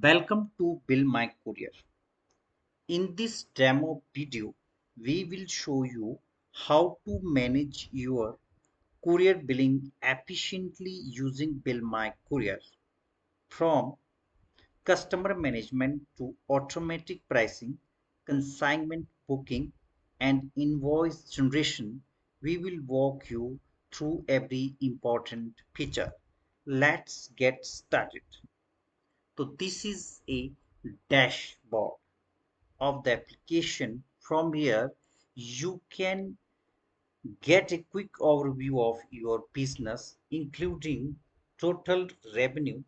Welcome to BillMyCourier. In this demo video, we will show you how to manage your courier billing efficiently using BillMyCourier. From customer management to automatic pricing, consignment booking, and invoice generation, we will walk you through every important feature. Let's get started. So this is a dashboard of the application. From here you can get a quick overview of your business including total revenue,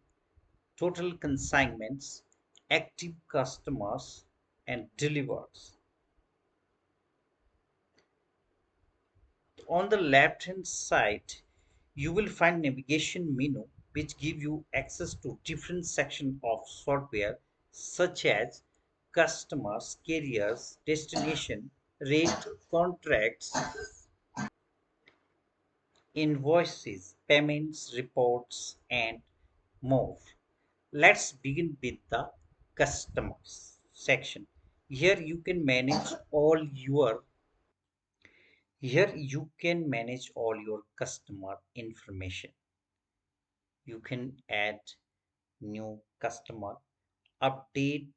total consignments, active customers, and delivers. On the left hand side you will find navigation menu which give you access to different section of software such as customers, carriers, destination, rate, contracts, invoices, payments, reports, and more. Let's begin with the customers section. Here you can manage all your Here you can manage all your customer information. You can add new customer, update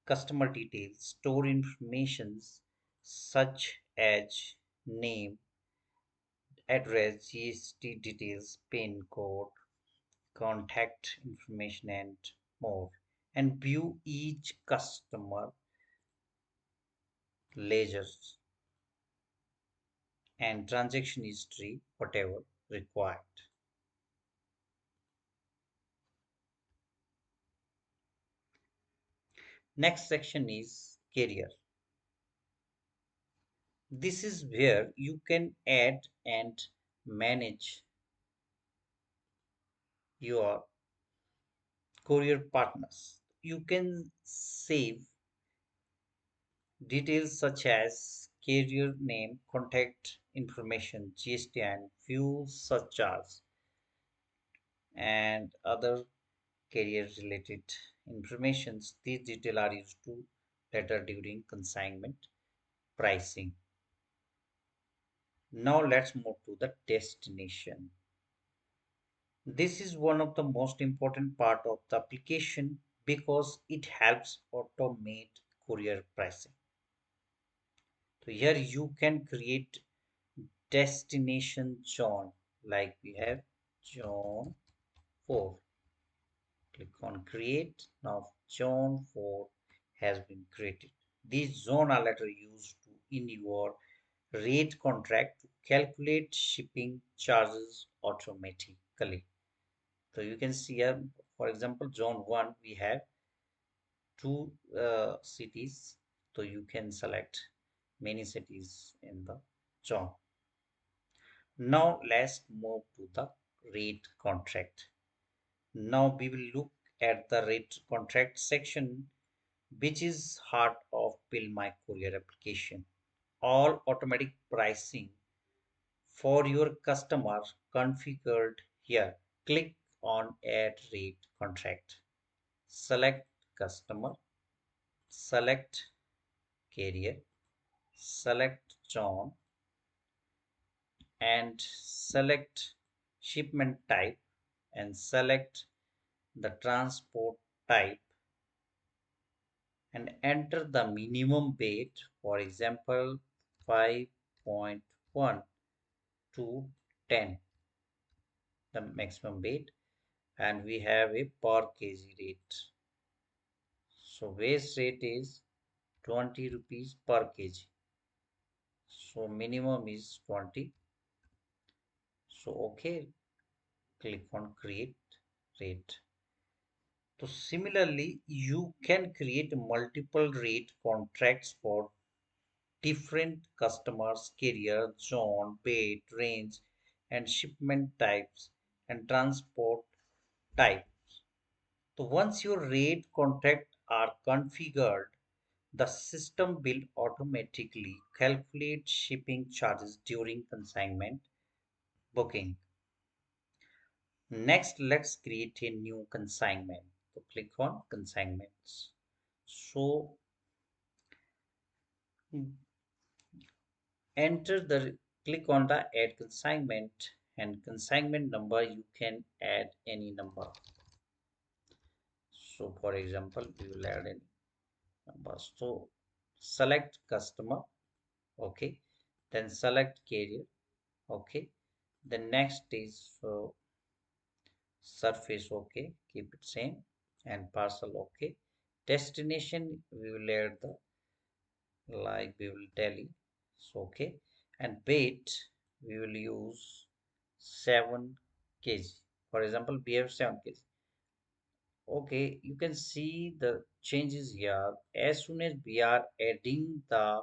customer details, store informations such as name, address, GST details, PIN code, contact information, and more. And view each customer ledgers and transaction history, whatever required. Next section is carrier. This is where you can add and manage your courier partners. You can save details such as carrier name, contact information, GST, and fuel surcharge, and other carrier related informations. These details are used to later during consignment pricing. Now let's move to the destination. This is one of the most important part of the application because it helps automate courier pricing. So here you can create destination zone like we have zone 4. Click on create. Now zone 4 has been created. These zones are later used to in your rate contract to calculate shipping charges automatically. So you can see here, for example, zone 1, we have two cities. So you can select many cities in the zone. Now let's move to the rate contract. Now we will look at the rate contract section, which is heart of Bill My Courier application. All automatic pricing for your customer configured here. Click on add rate contract. Select customer, select carrier, select zone, and select shipment type and select the transport type and enter the minimum weight, for example 5.1 to 10, the maximum weight, and we have a per kg rate. So waste rate is 20 rupees per kg. So minimum is 20. So okay, click on create rate. So similarly, you can create multiple rate contracts for different customers, carrier, zone, weight, range, and shipment types and transport type. So once your rate contract are configured, the system will automatically calculate shipping charges during consignment booking. Next, let's create a new consignment. So click on consignments. So enter the click on the add consignment and consignment number. You can add any number. So for example, we will add any number. So select customer, okay. Then select carrier, okay. The next is surface, okay. Keep it same and parcel, okay. Destination we will add the like we will Delhi, so okay. And weight we will use 7 kg. For example, we have 7 kg. Okay, you can see the changes here. As soon as we are adding the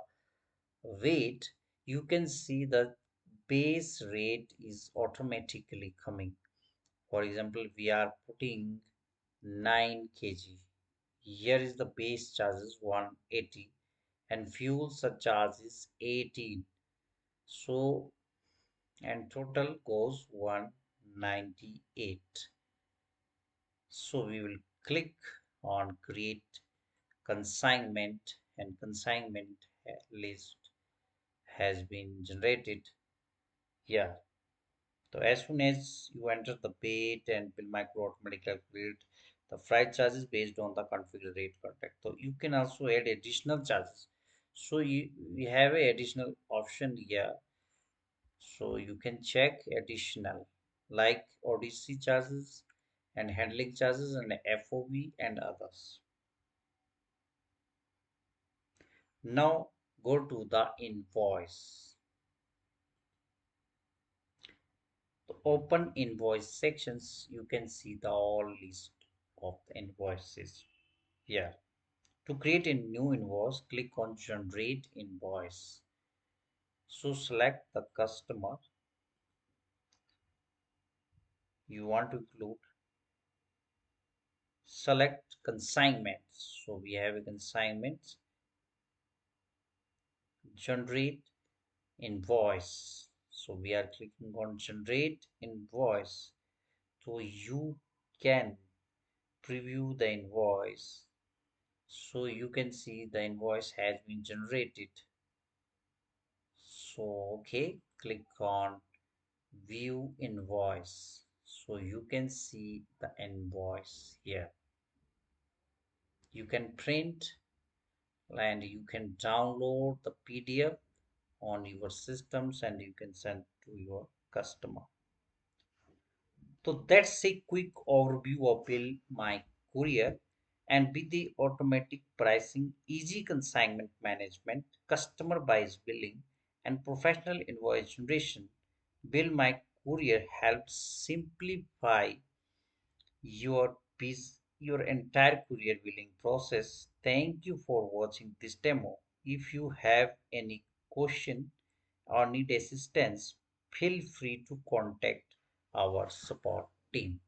weight, you can see the base rate is automatically coming. For example, we are putting 9 kg. Here is the base charges 180 and fuel surcharge is 18. So, and total goes 198. So we will click on create consignment and consignment list has been generated here. So as soon as you enter the bait and BillMyCourier automatically calculate the freight charges based on the configured rate contact. So you can also add additional charges. So we have a additional option here. So you can check additional like ODC charges and handling charges and FOB and others. Now go to the invoice. The open invoice sections, you can see the all list of the invoices here. To create a new invoice, click on generate invoice. So select the customer you want to include. Select consignments. So we have a consignment, generate invoice. So we are clicking on generate invoice. So you can preview the invoice. So you can see the invoice has been generated. So okay, click on view invoice. So you can see the invoice here. You can print and you can download the PDF on your systems and you can send to your customer. So that's a quick overview of Bill My Courier, and with the automatic pricing, easy consignment management, customer buys billing, and professional invoice generation, Bill My Courier helps simplify your entire courier billing process. Thank you for watching this demo. If you have any question or need assistance, feel free to contact our support team.